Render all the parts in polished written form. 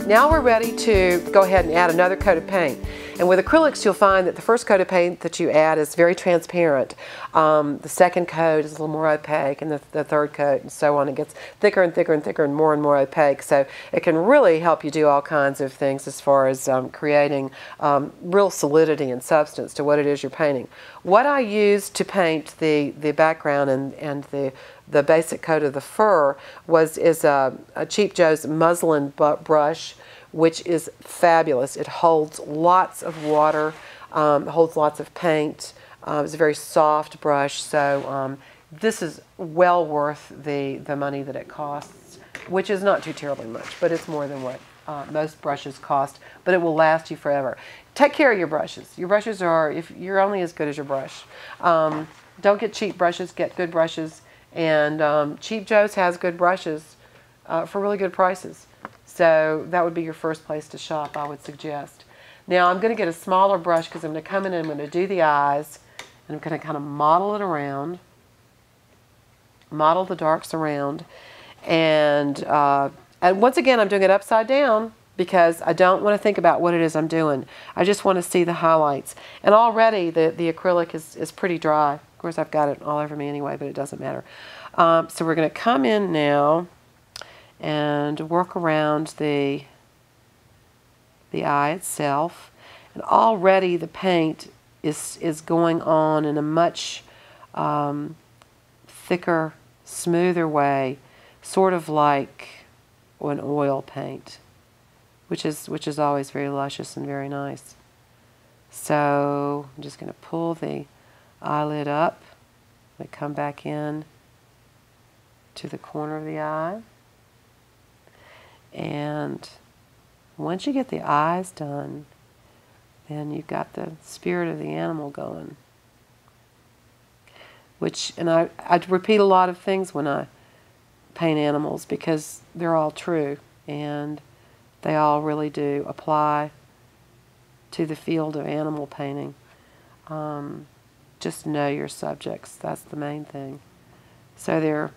now we're ready to go ahead and add another coat of paint. And with acrylics, you'll find that the first coat of paint that you add is very transparent. The second coat is a little more opaque, and the third coat, and so on. It gets thicker and thicker and thicker and more opaque. So it can really help you do all kinds of things as far as creating real solidity and substance to what it is you're painting. What I used to paint the background and the basic coat of the fur is a Cheap Joe's Muslin brush, which is fabulous. It holds lots of water, holds lots of paint. It's a very soft brush, so this is well worth the money that it costs, which is not too terribly much, but it's more than what most brushes cost, but it will last you forever. Take care of your brushes. Your brushes are, if you're only as good as your brush. Don't get cheap brushes, get good brushes, and Cheap Joe's has good brushes for really good prices. So that would be your first place to shop, I would suggest. Now I'm going to get a smaller brush because I'm going to come in and I'm going to do the eyes, and I'm going to kind of model it around, model the darks around, and once again I'm doing it upside down because I don't want to think about what it is I'm doing. I just want to see the highlights. And already the acrylic is pretty dry. Of course I've got it all over me anyway, but it doesn't matter. So we're going to come in now and work around the eye itself, and already the paint is going on in a much thicker, smoother way, sort of like an oil paint, which is always very luscious and very nice. So I'm just going to pull the eyelid up and come back in to the corner of the eye. And once you get the eyes done, then you've got the spirit of the animal going. And I repeat a lot of things when I paint animals because they're all true and they all really do apply to the field of animal painting. Just know your subjects. That's the main thing. So there are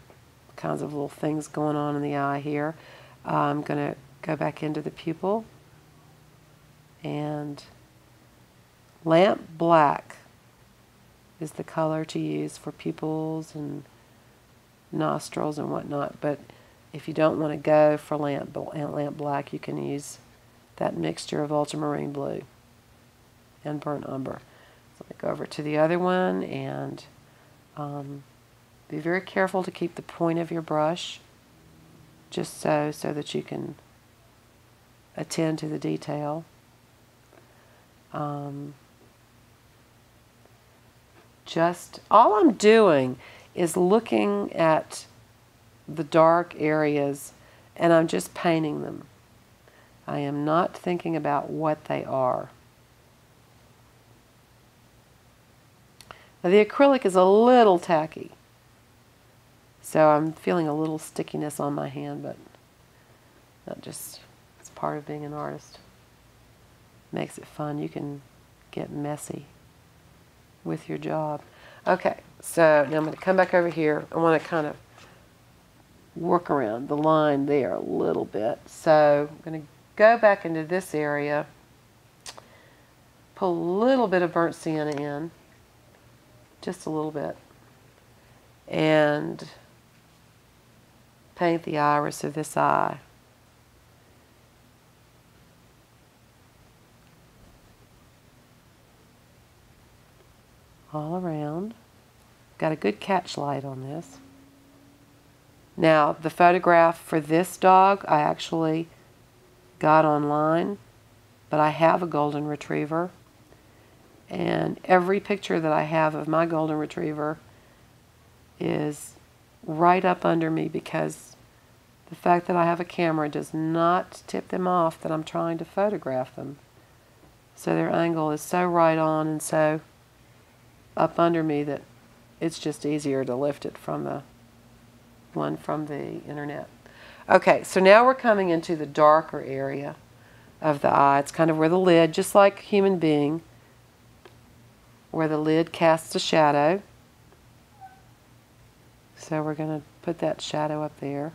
kinds of little things going on in the eye here. I'm going to go back into the pupil, and lamp black is the color to use for pupils and nostrils and whatnot. But if you don't want to go for lamp black, you can use that mixture of ultramarine blue and burnt umber. So let me go over to the other one, and be very careful to keep the point of your brush just so that you can attend to the detail. Just all I'm doing is looking at the dark areas and I'm just painting them. I am not thinking about what they are. Now the acrylic is a little tacky, so I'm feeling a little stickiness on my hand, but it's part of being an artist. Makes it fun. You can get messy with your job. Okay, so now I'm going to come back over here. I want to kind of work around the line there a little bit. So I'm going to go back into this area, pull a little bit of burnt sienna in, just a little bit, and paint the iris of this eye. All around. Got a good catch light on this. Now the photograph for this dog I actually got online, but I have a golden retriever, and every picture that I have of my golden retriever is right up under me because the fact that I have a camera does not tip them off that I'm trying to photograph them. So their angle is so right on and so up under me that it's just easier to lift it from the one from the internet. Okay, so now we're coming into the darker area of the eye. It's kind of where the lid, just like a human being, where the lid casts a shadow. So we're going to put that shadow up there.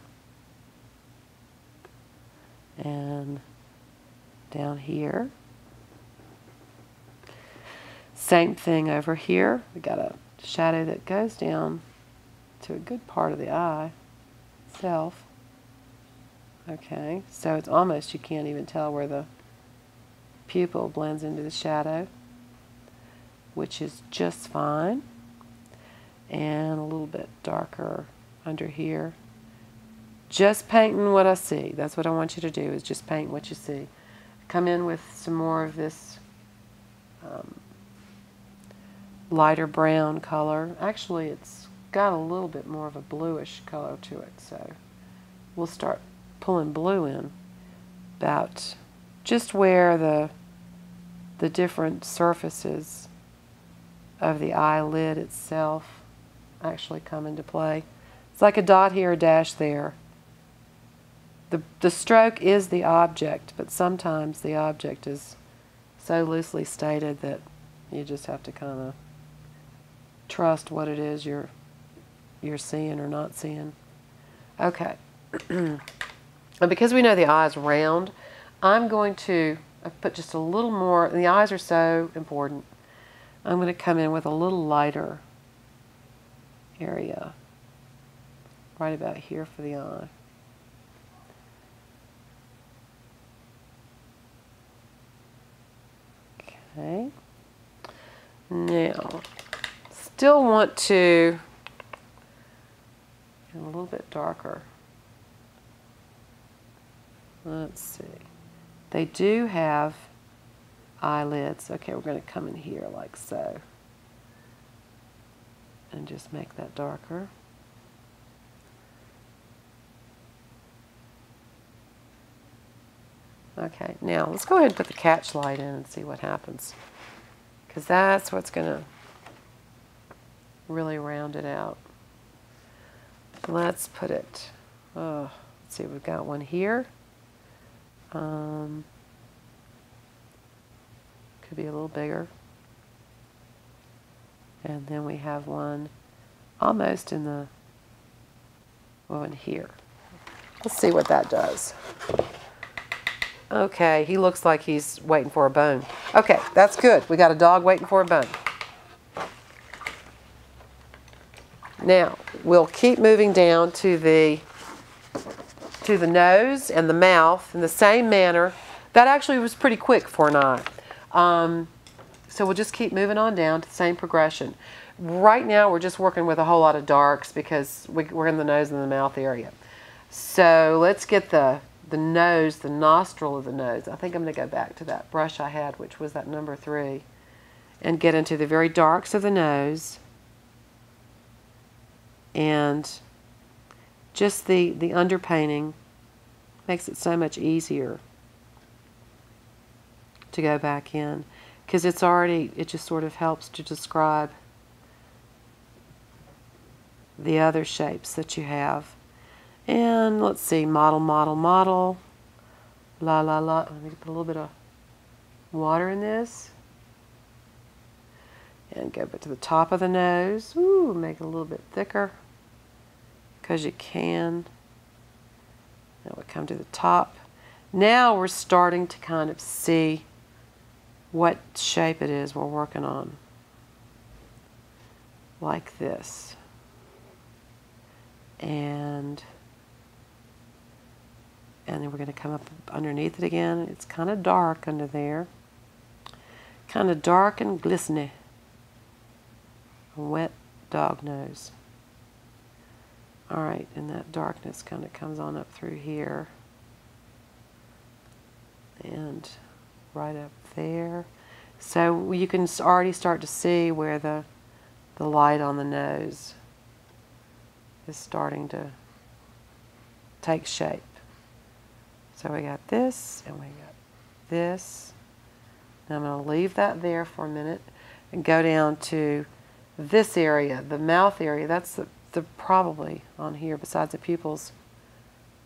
And down here. Same thing over here. We got a shadow that goes down to a good part of the eye itself. Okay, so it's almost, you can't even tell where the pupil blends into the shadow, which is just fine. And a little bit darker under here. Just painting what I see. That's what I want you to do, is just paint what you see. Come in with some more of this lighter brown color. Actually, it's got a little bit more of a bluish color to it, so we'll start pulling blue in about just where the different surfaces of the eyelid itself actually come into play. It's like a dot here, a dash there. The stroke is the object, but sometimes the object is so loosely stated that you just have to kind of trust what it is you're seeing or not seeing. Okay. And because we know the eye is round, I'm going to put just a little more. The eyes are so important. I'm going to come in with a little lighter area right about here for the eye. Okay. Now, still want to get a little bit darker. Let's see. They do have eyelids. Okay, we're going to come in here like so. And just make that darker. Okay, now let's go ahead and put the catch light in and see what happens. Because that's what's going to really round it out. Let's put it, let's see, we've got one here. Could be a little bigger. And then we have one almost in the, well, in here. Let's see what that does. Okay, he looks like he's waiting for a bone. Okay, that's good. We got a dog waiting for a bone. Now, we'll keep moving down to the nose and the mouth in the same manner. That actually was pretty quick for an eye. So we'll just keep moving on down to the same progression. Right now, we're just working with a whole lot of darks because we're in the nose and the mouth area. So let's get the nose, the nostril of the nose. I think I'm going to go back to that brush I had, which was that number 3, and get into the very darks of the nose. And just the underpainting makes it so much easier to go back in, because it's already, it just sort of helps to describe the other shapes that you have. And let's see, model, model, model, la, la, la. Let me put a little bit of water in this. And go back to the top of the nose. Ooh, make it a little bit thicker, because you can. Now we come to the top. Now we're starting to kind of see what shape it is we're working on. Like this. And then we're going to come up underneath it again. It's kind of dark under there. Kind of dark and glistening. A wet dog nose. Alright, and that darkness kind of comes on up through here. And right up there. So you can already start to see where the light on the nose is starting to take shape. So we got this, and we got this. Now I'm going to leave that there for a minute and go down to this area, the mouth area. That's the probably on here, besides the pupils,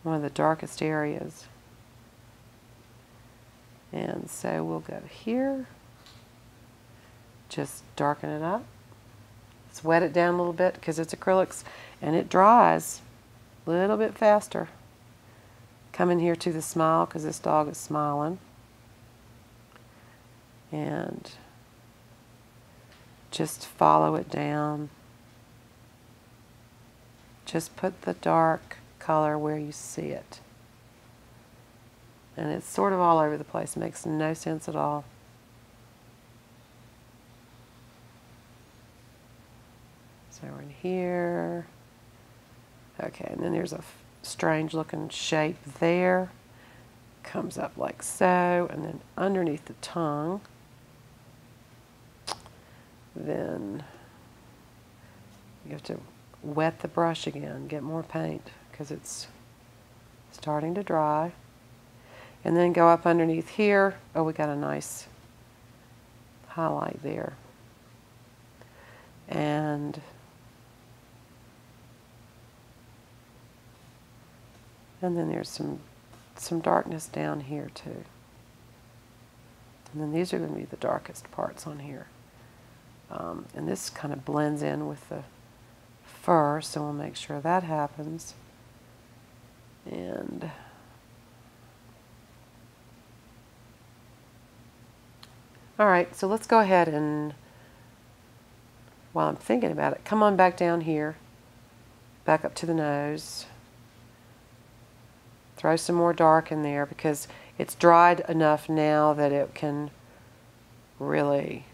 one of the darkest areas. And so we'll go here, just darken it up. Let's wet it down a little bit because it's acrylics and it dries a little bit faster. Come in here to the smile because this dog is smiling. and just follow it down. Just put the dark color where you see it. And it's sort of all over the place. It makes no sense at all. So we're in here. Okay, and then there's a strange looking shape there. Comes up like so, and then underneath the tongue. Then you have to wet the brush again, get more paint because it's starting to dry. And then go up underneath here. Oh, we got a nice highlight there. And then there's some darkness down here too. And then these are going to be the darkest parts on here. And this kind of blends in with the fur, so we'll make sure that happens. And all right, so let's go ahead and, while I'm thinking about it, come on back down here, back up to the nose. Throw some more dark in there because it's dried enough now that it can really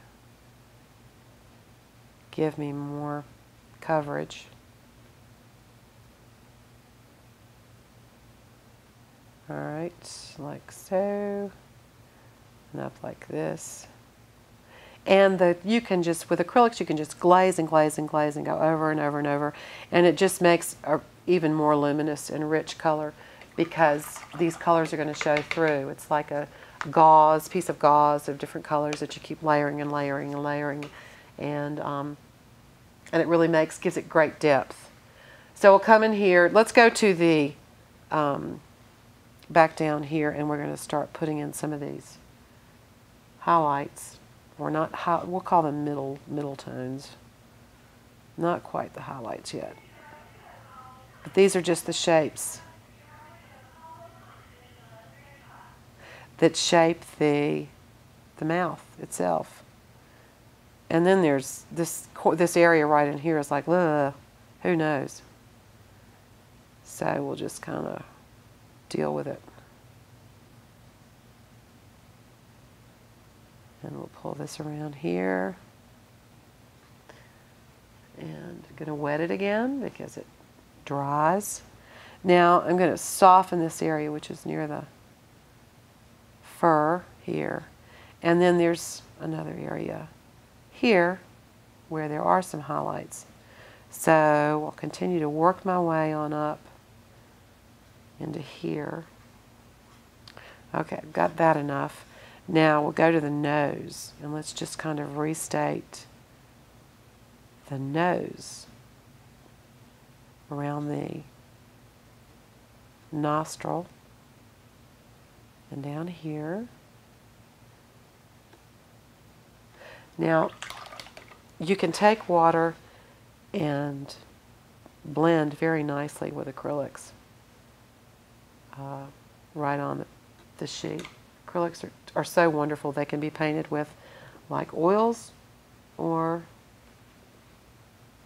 give me more coverage. All right, like so, and up like this. And you can just, with acrylics, you can just glaze and glaze and glaze and go over and over and over, and it just makes an even more luminous and rich color because these colors are going to show through. It's like a gauze, piece of gauze of different colors that you keep layering and layering and layering, and it really gives it great depth. So we'll come in here. Let's go to the back down here, and we're going to start putting in some of these highlights. Or not, we'll call them middle tones. Not quite the highlights yet. But these are just the shapes that shape the mouth itself. And then there's this area right in here is like, ugh, who knows? So we'll just kind of deal with it. And we'll pull this around here. And I'm going to wet it again because it dries. Now I'm going to soften this area, which is near the fur here. And then there's another area here where there are some highlights. So I'll continue to work my way on up into here. Okay, I've got that enough. Now we'll go to the nose, and let's just kind of restate the nose around the nostril and down here. Now you can take water and blend very nicely with acrylics right on the sheet. Acrylics are so wonderful. They can be painted with like oils or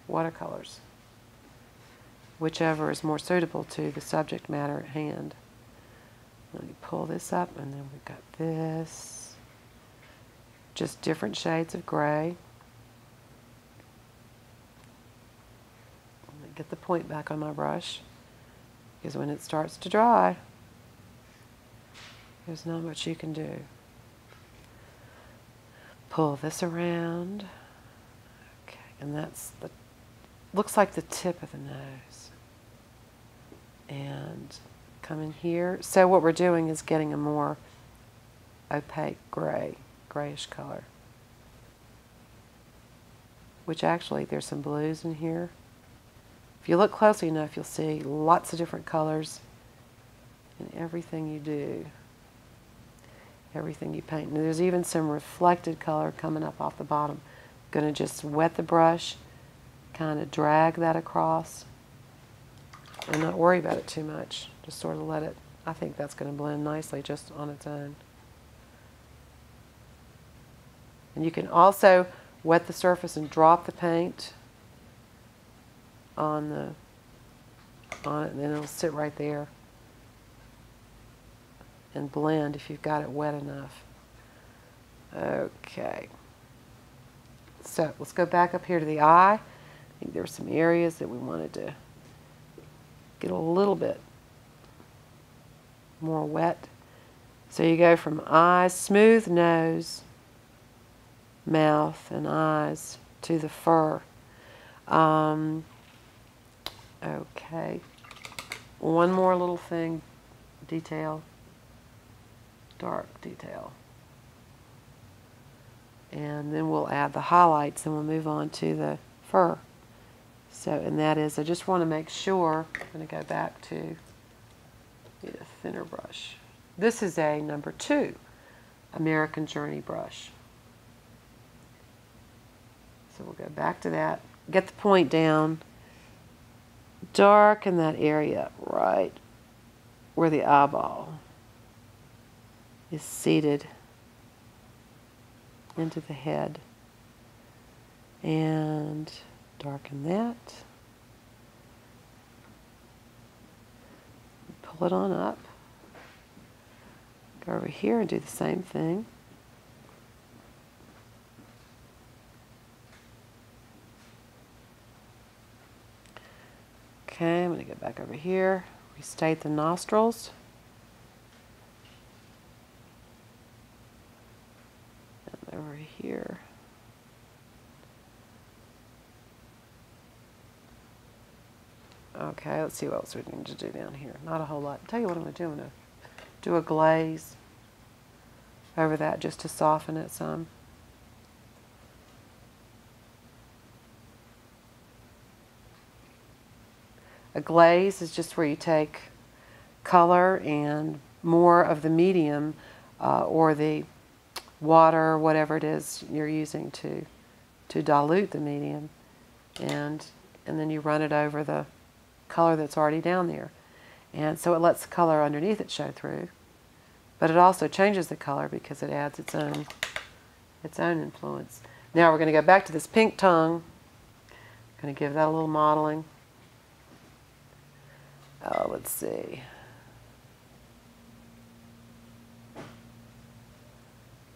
watercolors, whichever is more suitable to the subject matter at hand. Let me pull this up, and then we've got this. Just different shades of gray. Let me get the point back on my brush, because when it starts to dry, there's not much you can do. Pull this around. Okay, and that's looks like the tip of the nose. And come in here. So what we're doing is getting a more opaque grayish color. Which actually, there's some blues in here. If you look closely enough, you'll see lots of different colors in everything you do. Everything you paint. And there's even some reflected color coming up off the bottom. I'm going to just wet the brush, kind of drag that across, and not worry about it too much. Just sort of let it, I think that's going to blend nicely just on its own. And you can also wet the surface and drop the paint on it, and then it'll sit right there and blend if you've got it wet enough. Okay. So let's go back up here to the eye. I think there were some areas that we wanted to get a little bit more wet. So you go from eyes, smooth nose, mouth, and eyes to the fur. Okay. One more little thing, detail, dark detail. And then we'll add the highlights and we'll move on to the fur. So, and that is, I just want to make sure, I'm going to go back to get a thinner brush. This is a number 2 American Journey brush. So we'll go back to that, get the point down, darken that area right where the eyeball is seated into the head, and darken that. Pull it on up. Go over here and do the same thing. Okay, I'm going to go back over here, restate the nostrils. And over here. Okay, let's see what else we need to do down here. Not a whole lot. I'll tell you what I'm going to do. I'm going to do a glaze over that just to soften it some. A glaze is just where you take color and more of the medium or the water, whatever it is you're using to dilute the medium, and then you run it over the color that's already down there. And so it lets the color underneath it show through, but it also changes the color because it adds its own influence. Now we're going to go back to this pink tongue. I'm going to give that a little modeling. Oh, let's see.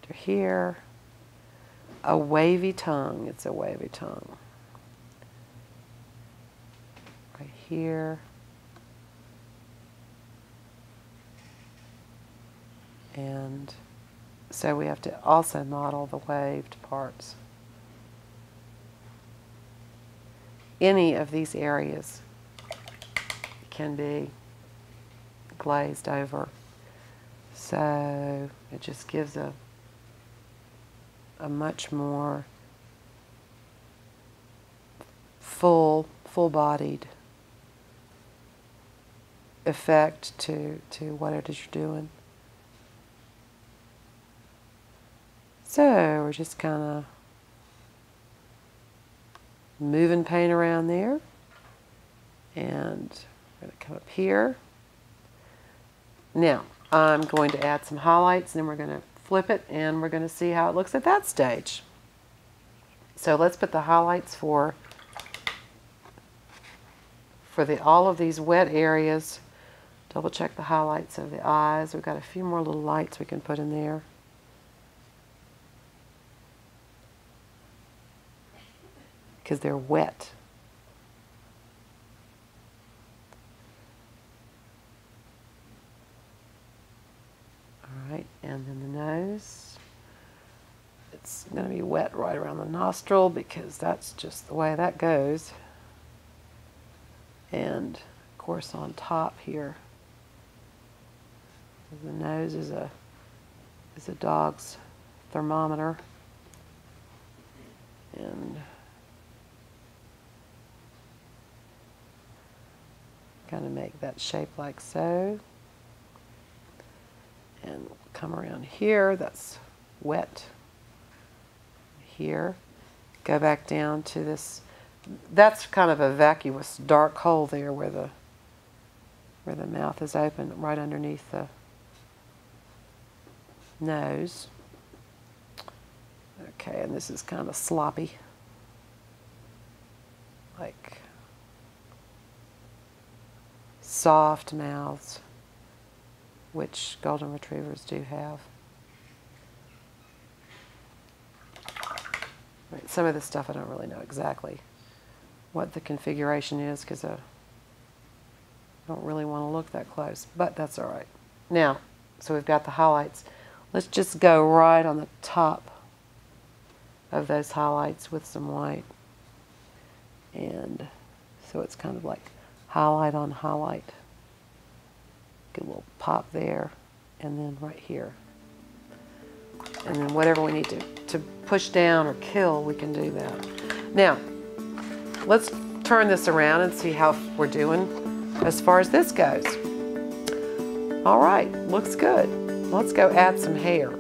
To here, a wavy tongue. It's a wavy tongue. Right here. And so we have to also model the waved parts. Any of these areas can be glazed over. So it just gives a much more full-bodied effect to what it is you're doing. So we're just kind of moving paint around there, and I'm going to come up here. Now I'm going to add some highlights, and then we're going to flip it and we're going to see how it looks at that stage. So let's put the highlights for all of these wet areas. Double check the highlights of the eyes. We've got a few more little lights we can put in there. Because they're wet. Alright, and then the nose. It's going to be wet right around the nostril because that's just the way that goes. And of course on top here, the nose is a dog's thermometer. And kind of make that shape like so. And come around here, that's wet here. Go back down to this, that's kind of a vacuous dark hole there where the mouth is open, right underneath the nose. Okay, and this is kind of sloppy. Like soft mouths, which golden retrievers do have. Right, some of this stuff I don't really know exactly what the configuration is because I don't really want to look that close, but that's all right. Now, so we've got the highlights. Let's just go right on the top of those highlights with some white. And so it's kind of like highlight on highlight. Get a little pop there, and then right here. And then whatever we need to push down or kill, we can do that. Now, let's turn this around and see how we're doing as far as this goes. All right, looks good. Let's go add some hair.